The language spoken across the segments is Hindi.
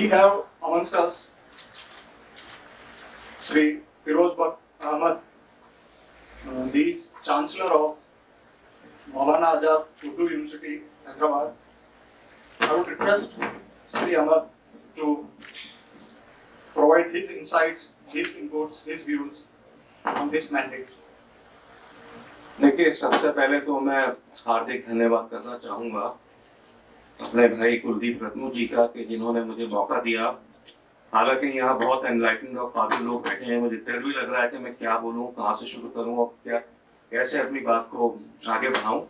We have amongst us Sri Firoz Bak Ahmad. He is Chancellor of Maulana Azad Urdu University, Hyderabad. I would request Sri Ahmad to provide his insights, his inputs, his views on this mandate. देखिए, सबसे पहले तो मैं हार्दिक धन्यवाद करना चाहूँगा अपने भाई कुलदीप रत्नू जी का कि जिन्होंने मुझे मौका दिया। हालांकि यहाँ बहुत एनलाइटनिंग और काबिल लोग बैठे हैं, मुझे डर भी लग रहा है कि मैं क्या बोलूँ, कहाँ से शुरू करूँ और क्या कैसे अपनी बात को आगे बढ़ाऊँ।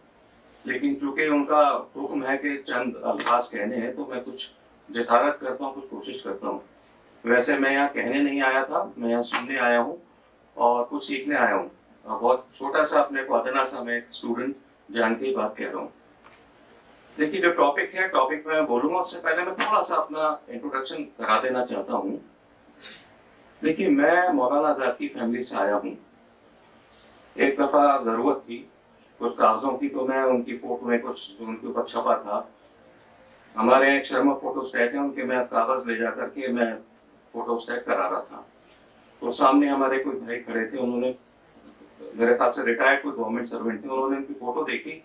लेकिन चूंकि उनका हुक्म है कि चंद अल्फाज कहने हैं तो मैं कुछ जसारत करता हूँ, कुछ कोशिश करता हूँ। वैसे मैं यहाँ कहने नहीं आया था, मैं यहाँ सुनने आया हूँ और कुछ सीखने आया हूँ। बहुत छोटा सा अपने को अदना सा मैं स्टूडेंट जान के बात कह रहा हूँ। देखिए, जो टॉपिक है, टॉपिक में बोलूंगा उससे पहले मैं थोड़ा सा अपना इंट्रोडक्शन करा देना चाहता हूँ। देखिए, मैं मौलाना आजाद की फैमिली से आया हूँ। एक दफा जरूरत थी कुछ कागजों की, तो मैं उनकी फोटो में कुछ उनके ऊपर छपा था। हमारे यहाँ एक शर्मा फोटो स्टेट है, उनके मैं कागज ले जा करके मैं फोटो स्टेट करा रहा था। तो सामने हमारे कोई भाई खड़े थे, उन्होंने मेरे ख्याल से रिटायर्ड कोई गवर्नमेंट सर्वेंट थे, उन्होंने उनकी फोटो देखी,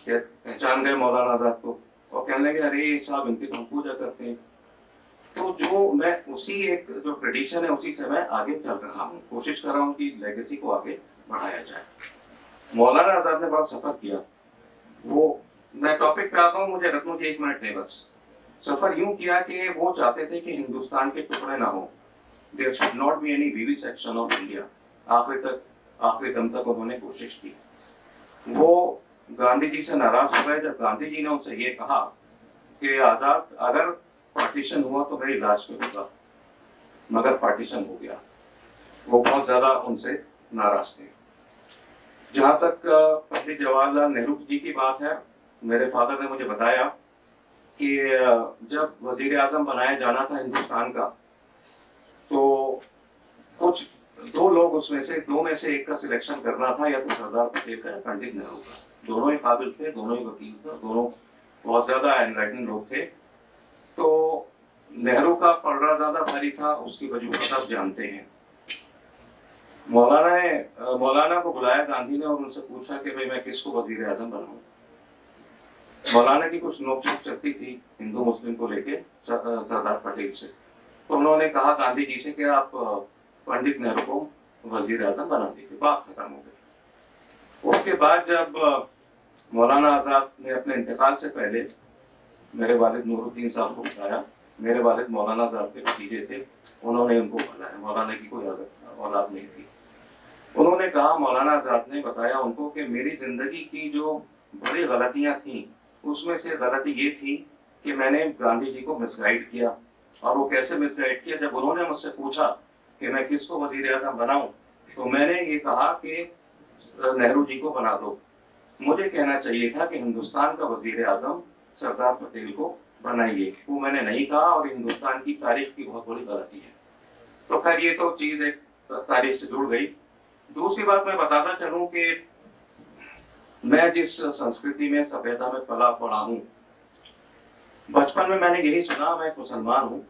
पहचान गए मौलाना आजाद को और कहने लगे अरे साहब इनकी तो हम पूजा करते हैं। तो जो मैं उसी एक जो ट्रेडिशन है उसी से मैं आगे चल रहा हूँ, कोशिश कर रहा हूँ कि लेगेसी को आगे बढ़ाया जाए। मौलाना आजाद ने बड़ा सफर किया। वो मैं टॉपिक पे आता हूँ, मुझे रत्नू जी 1 मिनट दें बस। सफर यूं किया कि वो चाहते थे कि हिंदुस्तान के टुकड़े ना हो, there should not be any vivisection of India. आखिरी दम तक उन्होंने कोशिश की। वो गांधी जी से नाराज हो गए जब गांधी जी ने उनसे ये कहा कि आजाद अगर पार्टीशन हुआ तो मेरी लाश में होगा, मगर पार्टीशन हो गया। वो बहुत ज्यादा उनसे नाराज थे। जहाँ तक पंडित जवाहरलाल नेहरू जी की बात है, मेरे फादर ने मुझे बताया कि जब वजीर आजम बनाया जाना था हिंदुस्तान का, तो कुछ दो लोग उसमें से दो में से एक का सिलेक्शन करना था, या तो सरदार पटेल का या पंडित नेहरू का। दोनों ही काबिल थे, दोनों ही वकील थे, दोनों बहुत ज्यादा एनलाइटन लोग थे। तो नेहरू का पलड़ा ज्यादा भारी था, उसकी वजूहत आप जानते हैं। मौलाना को बुलाया गांधी ने और उनसे पूछा कि भाई मैं किसको वजीर आजम बनाऊं। मौलाना की कुछ नोकझोंक चलती थी हिंदू मुस्लिम को लेके सरदार पटेल से। तो उन्होंने कहा गांधी जी से कि आप पंडित नेहरू को वजीर आजम बना दीजिए, बात खत्म हो गई। उसके बाद जब मौलाना आजाद ने अपने इंतकाल से पहले मेरे वालिद नूरुद्दीन साहब को बताया, मेरे वालिद मौलाना आजाद के भतीजे थे, उन्होंने उनको बुलाया, मौलाना की कोई औलाद नहीं थी। उन्होंने कहा, मौलाना आजाद ने बताया उनको कि मेरी जिंदगी की जो बड़ी गलतियां थी उसमें से गलती ये थी कि मैंने गांधी जी को मिसगाइड किया। और वो कैसे मिसगाइड किया, जब उन्होंने मुझसे पूछा कि मैं किसको वजीर आजम बनाऊं, तो मैंने ये कहा कि नेहरू जी को बना दो। मुझे कहना चाहिए था कि हिंदुस्तान का वजीर आजम सरदार पटेल को बनाइए, वो मैंने नहीं कहा और हिंदुस्तान की तारीख की बहुत बड़ी गलती है। तो खैर ये तो चीज एक तारीख से जुड़ गई। दूसरी बात मैं बताता चलूं कि मैं जिस संस्कृति में सभ्यता में पला पड़ा हूँ, बचपन में मैंने यही सुना, मैं मुसलमान हूँ,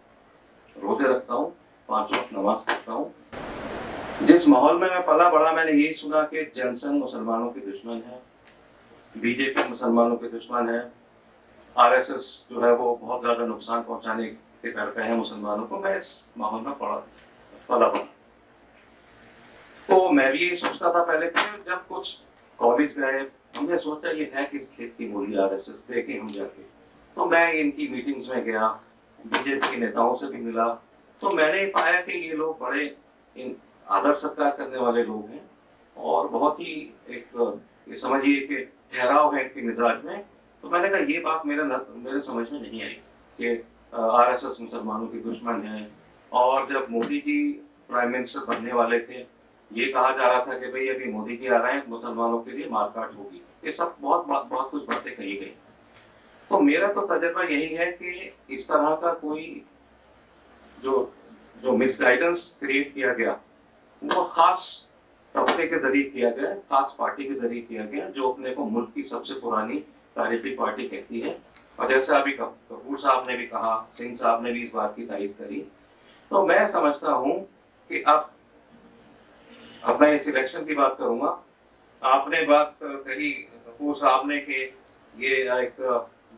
रोजे रखता हूँ, 5 वक्त नमाज पढ़ता हूँ। जिस माहौल में मैं पला बड़ा मैंने यही सुना कि जनसंघ मुसलमानों के दुश्मन है, बीजेपी मुसलमानों के दुश्मन है, आरएसएस जो है वो बहुत ज्यादा नुकसान पहुंचाने के घर पे है मुसलमानों को। मैं इस माहौल में पला बड़ा। तो मैं भी यही सोचता था पहले, जब कुछ कॉलेज गए हमने सोचा ये है किस खेत की मूली आरएसएस, देखे हम जाके। तो मैं इनकी मीटिंग्स में गया, बीजेपी के नेताओं से भी मिला, तो मैंने पाया कि ये लोग बड़े इन आदर सत्कार करने वाले लोग हैं और बहुत ही एक ये समझिए कि ठहराव है इनके मिजाज में। तो मैंने कहा ये बात मेरे समझ में नहीं आई कि आरएसएस मुसलमानों की दुश्मन है। और जब मोदी जी प्राइम मिनिस्टर बनने वाले थे, ये कहा जा रहा था कि भाई अभी मोदी जी आ रहे हैं, मुसलमानों के लिए मारकाट होगी, ये सब बहुत कुछ बातें कही गई। तो मेरा तो तजुर्बा यही है कि इस तरह का कोई जो मिसगाइडेंस क्रिएट किया गया वो खास तबके के जरिए किया गया, खास पार्टी के जरिए किया गया, जो अपने को मुल्क की सबसे पुरानी तारीफी पार्टी कहती है, और जैसा अभी कपूर साहब ने भी कहा, सिंह साहब ने भी इस बात की तारीफ करी, तो मैं समझता हूँ कि अब मैं इस इलेक्शन की बात करूँगा। आपने बात कही कपूर साहब ने कि ये एक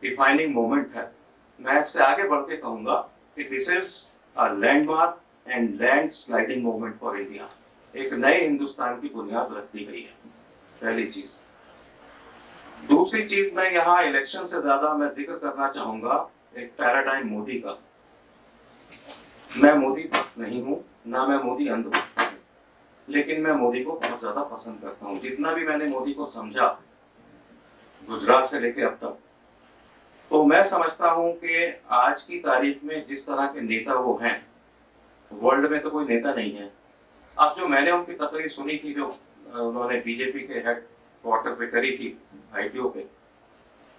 डिफाइनिंग मोमेंट है। मैं इससे आगे बढ़ के कहूँगा कि this is a landmark and land sliding moment for India. एक नए हिंदुस्तान की बुनियाद रख दी गई है, पहली चीज। दूसरी चीज, मैं यहाँ इलेक्शन से ज्यादा मैं जिक्र करना चाहूंगा एक पैराडाइम मोदी का। मैं मोदी भक्त नहीं हूँ, ना मैं मोदी अंधभक्त हूँ, लेकिन मैं मोदी को बहुत ज्यादा पसंद करता हूँ। जितना भी मैंने मोदी को समझा गुजरात से लेकर अब तक, तो मैं समझता हूँ कि आज की तारीख में जिस तरह के नेता वो हैं, वर्ल्ड में तो कोई नेता नहीं है। अब जो मैंने उनकी तकरीर सुनी थी, जो उन्होंने बीजेपी के हेड क्वार्टर पे करी थी, आईटीओ पे,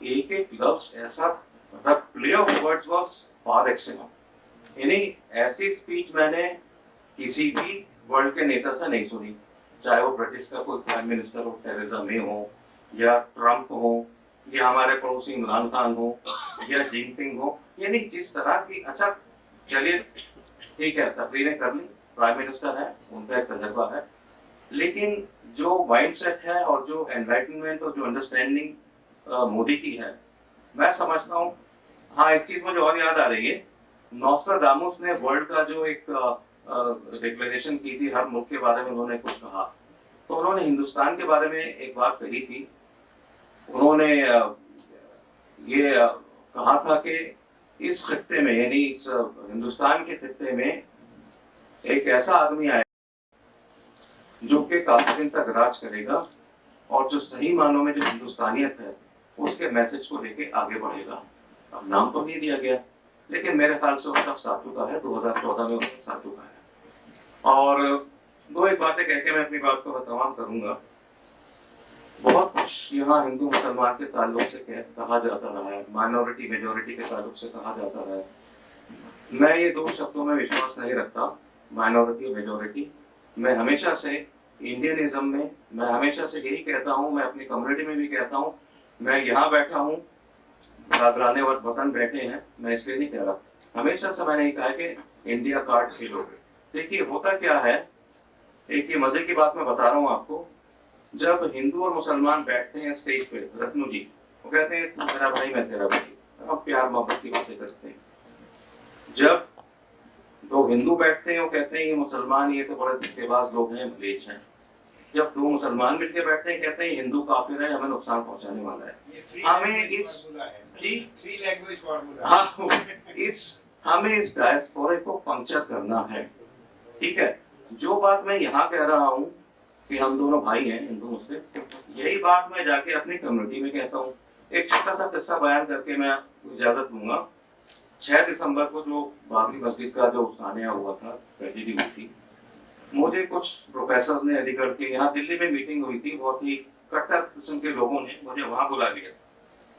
एक एक लफ्ज ऐसा, मतलब play of words was far excellent. यानी ऐसी स्पीच मैंने किसी भी वर्ल्ड के नेता से नहीं सुनी, चाहे वो ब्रिटिश का कोई प्राइम मिनिस्टर हो, टेरेसा मे हो, या ट्रंप हो, या हमारे पड़ोसी इमरान खान हो, या जिनपिंग हो। यानी जिस तरह की, अच्छा चलिए ठीक है, तकरीरें कर ली, प्राइम मिनिस्टर है, उनका एक तजर्बा है, लेकिन जो माइंडसेट है और जो एनलाइटनमेंट और जो अंडरस्टैंडिंग मोदी की है, मैं समझता हूँ। हाँ, एक चीज मुझे और याद आ रही है, नॉस्ट्राडामस ने वर्ल्ड का जो एक डिक्लेरेशन की थी, हर मुल्क के बारे में उन्होंने कुछ कहा, तो उन्होंने हिंदुस्तान के बारे में एक बात कही थी। उन्होंने ये कहा था कि इस खित्ते में, यानी इस हिंदुस्तान के खित्ते में एक ऐसा आदमी आए जो कि काफी दिन तक राज करेगा और जो सही मानों में जो हिंदुस्तानियत है उसके मैसेज को लेके आगे बढ़ेगा। अब नाम तो नहीं दिया गया, लेकिन मेरे ख्याल से वो शख्स आ चुका है, 2014 में वो शख्स आ चुका है। और दो एक बातें कह के मैं अपनी बात को तमाम करूंगा। बहुत कुछ यहाँ हिंदू मुसलमान के ताल्लुक से कहा जाता रहा है, माइनॉरिटी मेजॉरिटी के ताल्लुक से कहा जाता रहा है। मैं ये दो शब्दों में विश्वास नहीं रखता, माइनॉरिटी और मेजॉरिटी। मैं हमेशा से इंडियनिज्म में, मैं हमेशा से यही कहता हूँ, मैं अपनी कम्युनिटी में भी कहता हूँ। मैं यहाँ बैठा हूँ, बरादराने वतन बैठे हैं, मैं इसलिए नहीं कह रहा, हमेशा से मैंने कहा कि इंडिया कार्ड खेलो। देखिए होता क्या है, एक ये मजे की बात मैं बता रहा हूँ आपको। जब हिंदू और मुसलमान बैठते हैं स्टेज पे, रत्नू जी वो कहते हैं तू मेरा भाई मैं तेरा भाई, अब प्यार मोहब्बत की बातें करते हैं। जब दो हिंदू बैठते हैं वो कहते हैं ये मुसलमान, ये तो बड़े धोखेबाज लोग हैं, मलेच हैं। जब दो मुसलमान मिलकर बैठते हैं कहते हैं हिंदू काफिर है, हमें नुकसान पहुंचाने वाला है। हमें इस डायस्पोरा को पंक्चर करना है, ठीक है। जो बात मैं यहाँ कह रहा हूँ कि हम दोनों भाई हैं हिंदू मुस्लिम, यही बात मैं जाके अपनी कम्युनिटी में कहता हूँ। एक छोटा सा किस्सा बयान करके मैं इजाजत दूंगा। 6 दिसंबर को जो बाबरी मस्जिद का जो सानिया हुआ था, ट्रेजेडी हुई थी, मुझे कुछ प्रोफेसर ने अलीगढ़ के, यहाँ दिल्ली में मीटिंग हुई थी, बहुत ही कट्टर किस्म के लोगों ने मुझे वहां बुला लिया।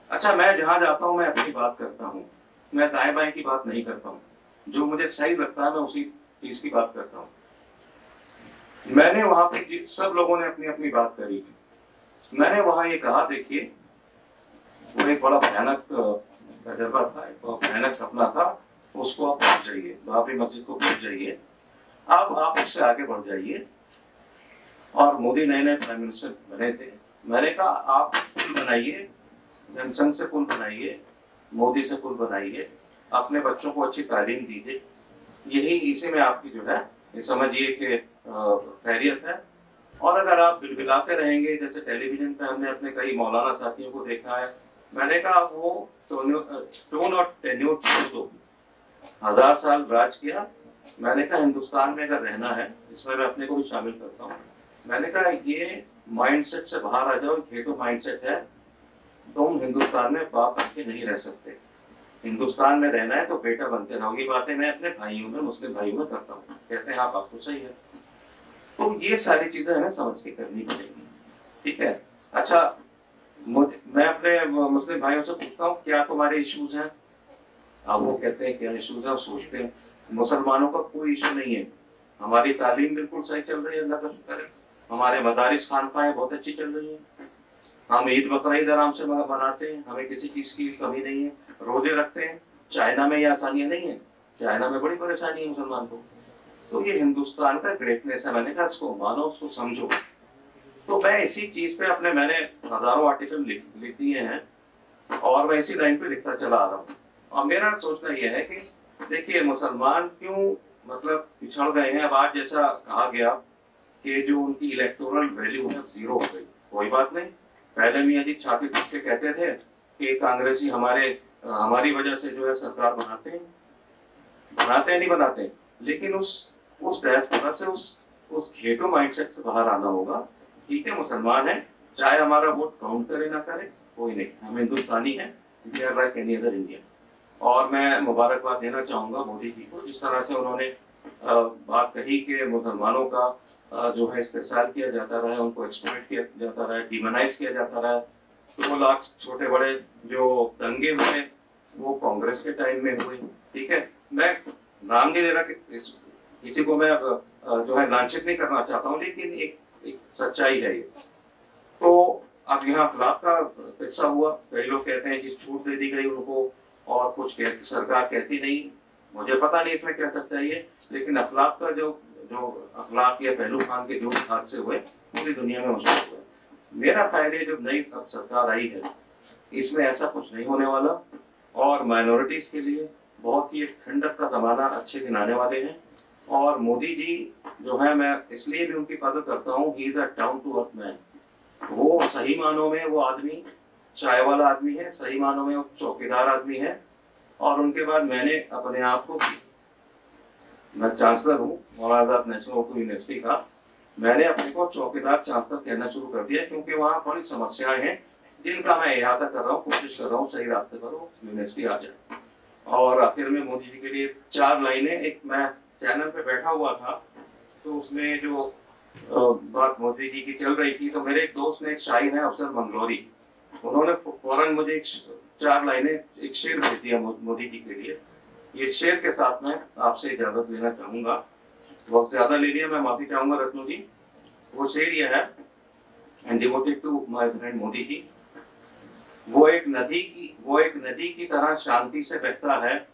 अच्छा, मैं जहाँ जाता हूँ मैं अपनी बात करता हूँ, मैं दाएं बाएं की बात नहीं करता हूँ, जो मुझे सही लगता है मैं उसी चीज की बात करता हूँ। मैंने वहां पे सब लोगों ने अपनी अपनी बात करी, मैंने वहां ये कहा, देखिए वो एक बड़ा भयानक तजर्बा था, एक भयानक सपना था, उसको आप भूल जाइए, बाबरी मस्जिद को भूल जाइए, अब आप उससे आगे बढ़ जाइए। और मोदी नए नए प्राइम मिनिस्टर बने थे, मैंने कहा आप पुल बनाइए, जनसंघ से पुल बनाइए, मोदी से पुल बनाइए, अपने बच्चों को अच्छी तालीम दीजिए, यही इसी में आपकी जो है ये समझिए कि खैरियत है। और अगर आप बिलबिलाते रहेंगे, जैसे टेलीविजन पे हमने अपने कई मौलाना साथियों को देखा है, मैंने कहा वो टोन और टेन्योर छोड़ दो, 1000 साल राज किया। मैंने कहा हिंदुस्तान में अगर रहना है, इसमें मैं अपने को भी शामिल करता हूँ, मैंने कहा ये माइंडसेट से बाहर आ जाओ, घेटो माइंडसेट है, तुम हिंदुस्तान में बाप बनके नहीं रह सकते, हिंदुस्तान में रहना है तो बेटा बनते रहो। ये बातें मैं अपने भाइयों में, मुस्लिम भाइयों में करता हूँ, कहते हैं हाँ बात तो सही है। तो ये सारी चीजें हमें समझ के करनी पड़ेगी, ठीक है। अच्छा, मैं अपने मुस्लिम भाइयों से पूछता हूँ क्या तुम्हारे इश्यूज हैं, अब वो कहते हैं क्या इश्यूज है, सोचते हैं। मुसलमानों का कोई इशू नहीं है, हमारी तालीम बिल्कुल सही चल रही है, अल्लाह का शुक्र है, हमारे मदारिस खानकाएं बहुत अच्छी चल रही है, हम ईद बकरीद आराम से मनाते हैं, हमें किसी चीज की कमी नहीं है, रोजे रखते हैं। चाइना में ये आसानियां नहीं है, चाइना में बड़ी परेशानी है मुसलमान को। तो ये हिंदुस्तान का ग्रेटनेस है, मैंने कहा इसको मानो, उसको समझो। तो मैं इसी चीज पे मैंने हजारों आर्टिकल लिख दिए हैं और मैं इसी लाइन पे लिखता चला आ रहा हूँ। और मेरा सोचना यह है कि देखिए मुसलमान क्यों मतलब पिछड़ गए हैं। अब आज जैसा कहा गया कि जो उनकी इलेक्टोरल वैल्यू है जीरो हो गई, कोई बात नहीं। पहले मियां जी छाती पीट के कहते थे कि कांग्रेसी हमारी वजह से जो है सरकार बनाते हैं नहीं बनाते, लेकिन उस डायस्पोरा से उस घेटो माइंडसेट से बाहर आना होगा। ठीक है, मुसलमान है, चाहे हमारा वोट काउंट करे ना करे कोई नहीं, हम हिंदुस्तानी हैं, we are like any other Indian. और मैं मुबारकबाद देना चाहूँगा मोदी जी को, जिस तरह से उन्होंने बात कही कि मुसलमानों का जो है इस्तेहसाल किया जाता रहा है, उनको एक्सप्लॉइट किया जाता रहा है, डिमोनाइज किया जाता रहा है। 2 लाख छोटे बड़े जो दंगे हुए वो कांग्रेस के टाइम में हुए। ठीक है, मैं नाम नहीं ले रहा कि किसी को मैं जो है लांछित नहीं करना चाहता हूँ, लेकिन एक सच्चाई है ये। तो अब यहाँ अखलाक का किस्सा हुआ, कई लोग कहते हैं कि छूट दे दी गई उनको और कुछ सरकार कहती नहीं, मुझे पता नहीं इसमें क्या सच्चाई है, लेकिन अखलाक का जो अखलाक या पहलू खान के जो हादसे हुए पूरी दुनिया में मशहूर हुए। मेरा ख्याल है जब नई अब सरकार आई है इसमें ऐसा कुछ नहीं होने वाला और माइनॉरिटीज के लिए बहुत ही एक ठंडक का जमाना, अच्छे दिन आने वाले हैं। और मोदी जी जो है, मैं इसलिए भी उनकी कदर करता हूँ, he is a down to earth man. वो सही मानों में वो आदमी चाय वाला आदमी है, सही मानों में वो चौकीदार आदमी है। और उनके बाद मैंने अपने आप को, मैं चांसलर हूँ मौलाना आजाद नेशनल उर्दू यूनिवर्सिटी का, मैंने अपने को चौकीदार चांसलर कहना शुरू कर दिया, क्योंकि वहाँ बड़ी समस्याएं हैं जिनका मैं इहाता कर रहा हूँ, कोशिश कर रहा हूँ सही रास्ते पर वो यूनिवर्सिटी आ जाए। और आखिर में मोदी जी के लिए 4 लाइनें, एक मैं चैनल पे बैठा हुआ था तो उसमें जो बात मोदी जी की चल रही थी, तो मेरे एक दोस्त ने, एक शायर है अफजल मंगलौरी, उन्होंने फौरन मुझे 4 लाइनें, एक शेर भेज दिया मोदी जी के लिए। ये शेर के साथ मैं आपसे इजाजत लेना चाहूंगा, वक्त ज्यादा ले लिया, मैं माफी चाहूंगा रत्नू जी। वो शेर यह है, and devoted to my friend Modi ji. वो एक नदी की तरह शांति से बहता है,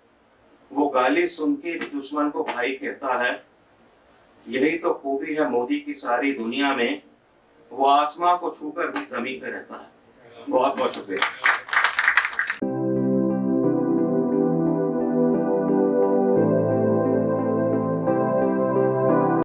वो गाली सुन के भी दुश्मन को भाई कहता है। यही तो खूबी है मोदी की सारी दुनिया में, वो आसमां को छूकर भी जमीन पे रहता है। बहुत बहुत शुक्रिया।